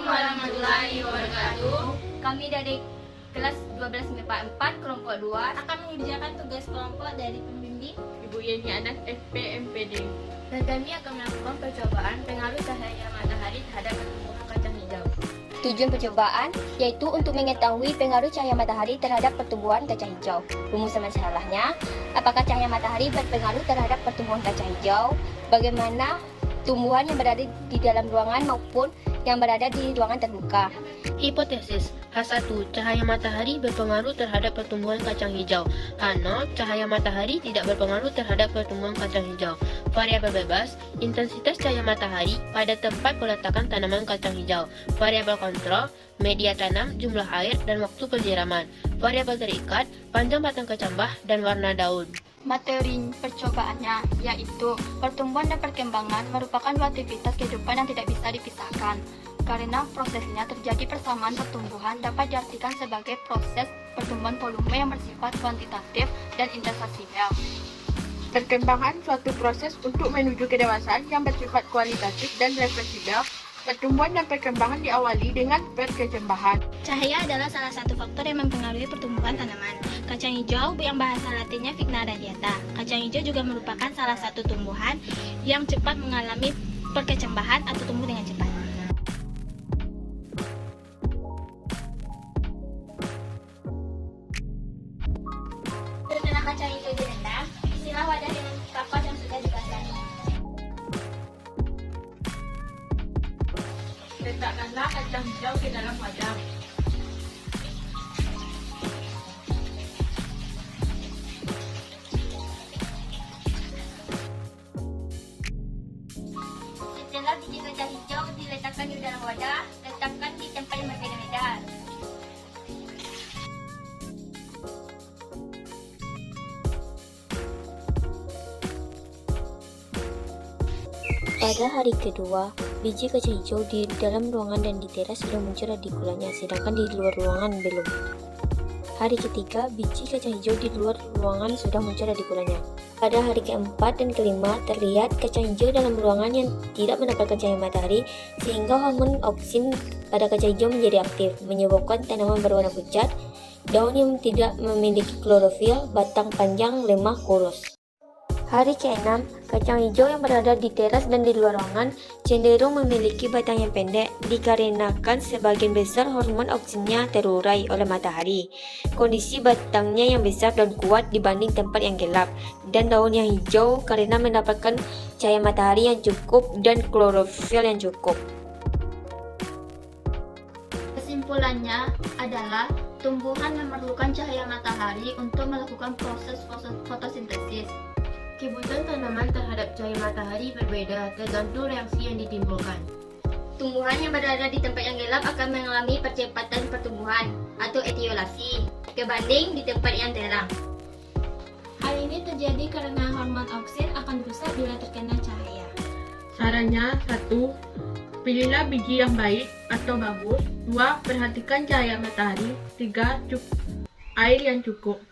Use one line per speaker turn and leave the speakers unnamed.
warahmatullahi wabarakatuh. Kami dari kelas 12 MIPA 4 kelompok 2
akan mengerjakan tugas kelompok dari pembimbing
Ibu Yeni Anas SP MPD.
dan kami akan melakukan percobaan pengaruh cahaya matahari terhadap pertumbuhan kacang hijau. Tujuan percobaan yaitu untuk mengetahui pengaruh cahaya matahari terhadap pertumbuhan kacang hijau. Rumusan masalahnya, apakah cahaya matahari berpengaruh terhadap pertumbuhan kacang hijau? Bagaimana tumbuhan yang berada di dalam ruangan maupun yang berada di ruangan terbuka?
Hipotesis H1. Cahaya matahari berpengaruh terhadap pertumbuhan kacang hijau. H0. Cahaya matahari tidak berpengaruh terhadap pertumbuhan kacang hijau. Variabel bebas, intensitas cahaya matahari pada tempat peletakan tanaman kacang hijau. Variabel kontrol, media tanam, jumlah air, dan waktu penyiraman. Variabel terikat, panjang batang kecambah, dan warna daun.
materi percobaannya, yaitu pertumbuhan dan perkembangan merupakan dua aktivitas kehidupan yang tidak bisa dipisahkan. Karena prosesnya terjadi persamaan pertumbuhan dapat diartikan sebagai proses pertumbuhan volume yang bersifat kuantitatif dan intersosial.
Perkembangan suatu proses untuk menuju kedewasaan yang bersifat kualitatif dan refleksibel. Pertumbuhan dan perkembangan diawali dengan perkecambahan.
Cahaya adalah salah satu faktor yang mempengaruhi pertumbuhan tanaman. Kacang hijau yang bahasa latinnya Vigna radiata. Kacang hijau juga merupakan salah satu tumbuhan yang cepat mengalami perkecambahan atau tumbuh dengan cepat. Setelah kacang hijau direndam, isilah wadah dengan kapas yang sudah dibasahi.
Letakkanlah kacang hijau ke dalam wadah.
Setelah biji kacang hijau diletakkan di dalam wadah, letakkan di tempat yang berbeda-beda.
Pada hari kedua, biji kacang hijau di dalam ruangan dan di teras sudah muncul radikulanya, sedangkan di luar ruangan belum. Hari ketiga, biji kacang hijau di luar ruangan sudah muncul radikulanya. Pada hari keempat dan kelima, terlihat kacang hijau dalam ruangan yang tidak mendapatkan cahaya matahari, sehingga hormon auksin pada kacang hijau menjadi aktif, menyebabkan tanaman berwarna pucat, daun yang tidak memiliki klorofil, batang panjang, lemah, kurus. Hari ke-6, kacang hijau yang berada di teras dan di luar ruangan cenderung memiliki batang yang pendek dikarenakan sebagian besar hormon auksinnya terurai oleh matahari. Kondisi batangnya yang besar dan kuat dibanding tempat yang gelap, dan daun yang hijau karena mendapatkan cahaya matahari yang cukup dan klorofil yang cukup.
Kesimpulannya adalah tumbuhan memerlukan cahaya matahari untuk melakukan proses fotosintesis.
Kebutuhan tanaman terhadap cahaya matahari berbeda tergantung reaksi yang ditimbulkan.
Tumbuhan yang berada di tempat yang gelap akan mengalami percepatan pertumbuhan atau etiolasi dibanding di tempat yang terang.
Hal ini terjadi karena hormon auksin akan rusak bila terkena cahaya.
Sarannya 1. Pilihlah biji yang baik atau bagus. 2. Perhatikan cahaya matahari. 3. Air yang cukup.